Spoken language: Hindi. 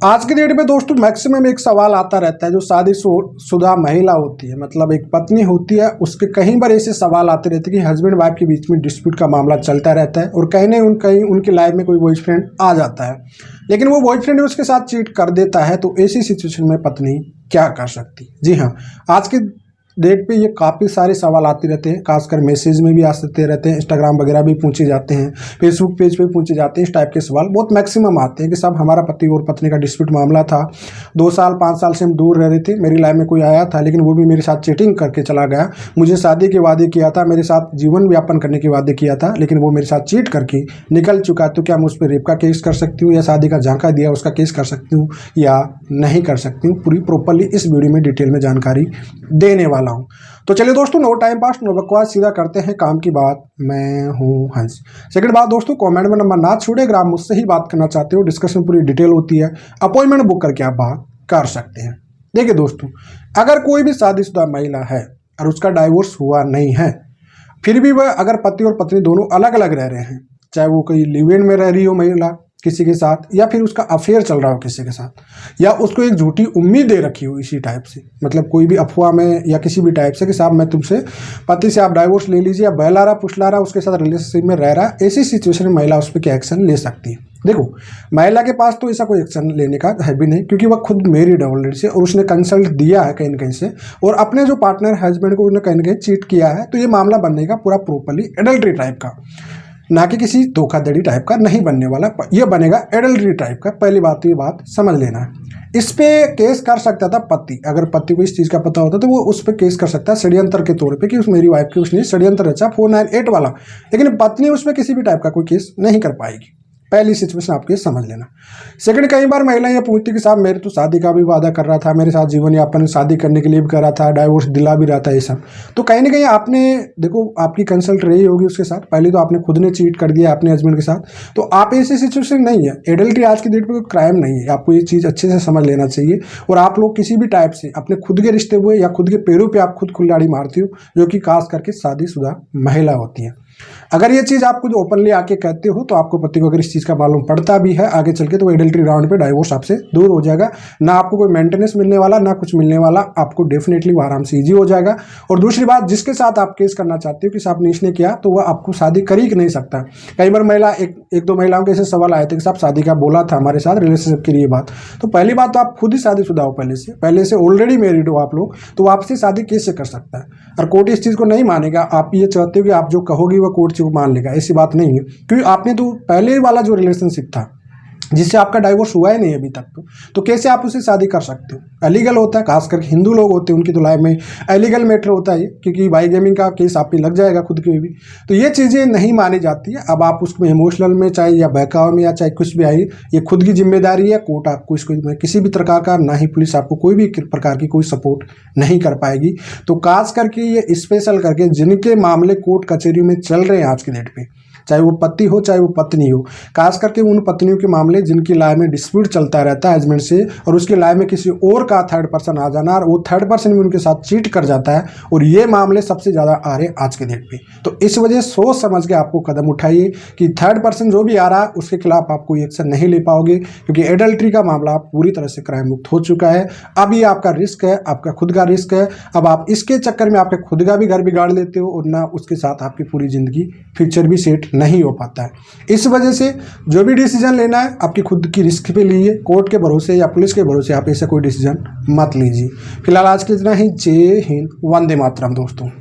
आज की डेट में दोस्तों मैक्सिमम एक सवाल आता रहता है, जो शादीशुदा महिला होती है, मतलब एक पत्नी होती है, उसके कहीं बार ऐसे सवाल आते रहते हैं कि हस्बैंड वाइफ के बीच में डिस्प्यूट का मामला चलता रहता है और कहीं न कहीं उनकी लाइफ में कोई बॉयफ्रेंड आ जाता है, लेकिन वो बॉयफ्रेंड उसके साथ चीट कर देता है। तो ऐसी सिचुएशन में पत्नी क्या कर सकती? जी हाँ, आज के डेट पे ये काफ़ी सारे सवाल आते रहते हैं, खासकर मैसेज में भी आते रहते हैं, इंस्टाग्राम वगैरह भी पूछे जाते हैं, फेसबुक पेज पे पूछे जाते हैं। इस टाइप के सवाल बहुत मैक्सिमम आते हैं कि साहब हमारा पति और पत्नी का डिस्प्यूट मामला था, 2 साल 5 साल से हम दूर रह रहे थे, मेरी लाइफ में कोई आया था लेकिन वो भी मेरे साथ चीटिंग करके चला गया, मुझे शादी के वादे किया था, मेरे साथ जीवन व्यापन करने के वादे किया था, लेकिन वो मेरे साथ चीट करके निकल चुका। तो क्या मैं उस पर रेप का केस कर सकती हूँ या शादी का झांका दिया उसका केस कर सकती हूँ या नहीं कर सकती हूँ? पूरी प्रॉपरली इस वीडियो में डिटेल में जानकारी देने वाला हूँ। तो चलिए दोस्तों, नो टाइम पास नो बकवास, सीधा करते हैं काम की बात। मैं हूँ हंस। सेकंड बात दोस्तों, कमेंट में नंबर ना छोड़े, अगर आप मुझसे ही बात करना चाहते हो, डिस्कशन पूरी डिटेल होती है, अपॉइंटमेंट बुक करके आप बात कर सकते हैं। देखिए दोस्तों, अगर कोई भी शादीशुदा महिला है और उसका डाइवोर्स हुआ नहीं है, फिर भी वह अगर पति और पत्नी दोनों अलग अलग रह रहे हैं, चाहे वो कोई लिव इन में रह रही हो महिला किसी के साथ, या फिर उसका अफेयर चल रहा हो किसी के साथ, या उसको एक झूठी उम्मीद दे रखी हो इसी टाइप से, मतलब कोई भी अफवाह में या किसी भी टाइप से कि साहब मैं तुमसे, पति से आप डाइवोर्स ले लीजिए, या बहला रहा पुछला रहा उसके साथ रिलेशनशिप में रह रहा, ऐसी सिचुएशन में महिला उस पर क्या एक्शन ले सकती है? देखो, महिला के पास तो ऐसा कोई एक्शन लेने का है भी नहीं, क्योंकि वह खुद मैरिड है ऑलरेडी से, और उसने कंसल्ट दिया है कहीं न कहीं से, और अपने जो पार्टनर हस्बैंड को उसने कहीं न कहीं चीट किया है। तो ये मामला बनने का पूरा प्रॉपरली एडल्ट्री टाइप का, ना कि किसी धोखाधड़ी टाइप का नहीं बनने वाला, ये बनेगा एडल्ट्री टाइप का। पहली बात तो ये बात समझ लेना है। इस पे केस कर सकता था पति, अगर पति को इस चीज़ का पता होता तो वो उस पर केस कर सकता है षड्यंत्र के तौर पे कि उस मेरी वाइफ की उसने षड्यंत्र रचा 498 वाला, लेकिन पत्नी उस पर किसी भी टाइप का कोई केस नहीं कर पाएगी। पहली सिचुएशन आपके समझ लेना। सेकंड, कई बार महिलाएं ये पूछती कि साहब मेरे तो शादी का भी वादा कर रहा था, मेरे साथ जीवन यापन शादी करने के लिए भी कर रहा था, डाइवोर्स दिला भी रहा था, ये सब। तो कहीं ना कहीं आपने, देखो आपकी कंसल्ट रही होगी उसके साथ, पहले तो आपने खुद ने चीट कर दिया अपने हस्बैंड के साथ, तो आप ऐसी सिचुएशन नहीं है। एडल्ट्री आज की डेट पर कोई क्राइम नहीं है, आपको ये चीज़ अच्छे से समझ लेना चाहिए। और आप लोग किसी भी टाइप से अपने खुद के रिश्ते हुए या खुद के पैरों पर आप खुद कुल्हाड़ी मारती हो, जो कि खास करके शादीशुदा महिला होती है। अगर ये चीज़ आप खुद ओपनली आके कहते हो तो आपको पति को अगर इस चीज़ का मालूम पड़ता भी है आगे चल के, तो वो एडल्ट्री राउंड पे डाइवोर्स आपसे दूर हो जाएगा। ना आपको कोई मेंटेनेंस मिलने वाला, ना कुछ मिलने वाला, आपको डेफिनेटली वो आराम से ईजी हो जाएगा। और दूसरी बात, जिसके साथ आप केस करना चाहते हो कि साहब ने इसने किया, तो वह आपको शादी कर ही नहीं सकता। कई बार महिला एक दो महिलाओं के ऐसे सवाल आए थे कि साहब शादी का बोला था हमारे साथ रिलेशनशिप के लिए बात। तो पहली बात तो आप खुद ही शादीशुदा हो, पहले से ऑलरेडी मैरिड हो आप लोग, तो आपसे शादी कैसे कर सकता है? और कोर्ट इस चीज़ को नहीं मानेगा। आप ये चाहते हो कि आप जो कहोगी वो कोर्ट से मान लेगा, ऐसी बात नहीं है, क्योंकि आपने तो पहले वाला जो रिलेशनशिप था जिससे आपका डाइवोर्स हुआ ही नहीं अभी तक, तो कैसे आप उससे शादी कर सकते हो? अलीगल होता है, खास करके हिंदू लोग होते हैं उनकी तो लाइफ में अलीगल मैटर होता है, क्योंकि बाई गेमिंग का केस आप पे लग जाएगा खुद के भी। तो ये चीज़ें नहीं मानी जाती है। अब आप उसमें इमोशनल में चाहे या बहकाव में या चाहे कुछ भी आई, ये खुद की जिम्मेदारी है। कोर्ट आपको इसको किसी भी प्रकार का, ना ही पुलिस आपको कोई भी प्रकार की कोई सपोर्ट नहीं कर पाएगी। तो खास करके ये स्पेशल करके जिनके मामले कोर्ट कचहरी में चल रहे हैं आज की डेट पे, चाहे वो पति हो चाहे वो पत्नी हो, खास करके उन पत्नियों के मामले जिनकी लाइफ में डिस्प्यूट चलता रहता है हस्बैंड से, और उसकी लाइफ में किसी और का थर्ड पर्सन आ जाना, और वो थर्ड पर्सन भी उनके साथ चीट कर जाता है, और ये मामले सबसे ज़्यादा आ रहे हैं आज के डेट पे। तो इस वजह सोच समझ के आपको कदम उठाइए कि थर्ड पर्सन जो भी आ रहा है उसके खिलाफ आप कोई एक्शन नहीं ले पाओगे, क्योंकि एडल्ट्री का मामला पूरी तरह से क्राइम मुक्त हो चुका है। अब ये आपका रिस्क है, आपका खुद का रिस्क है। अब आप इसके चक्कर में आपके खुद का भी घर बिगाड़ लेते हो, और ना उसके साथ आपकी पूरी ज़िंदगी फ्यूचर भी सेट नहीं हो पाता है। इस वजह से जो भी डिसीजन लेना है आपकी खुद की रिस्क पे लीजिए, कोर्ट के भरोसे या पुलिस के भरोसे आप ऐसा कोई डिसीजन मत लीजिए। फिलहाल आज के इतना ही। जय हिंद, वंदे मातरम दोस्तों।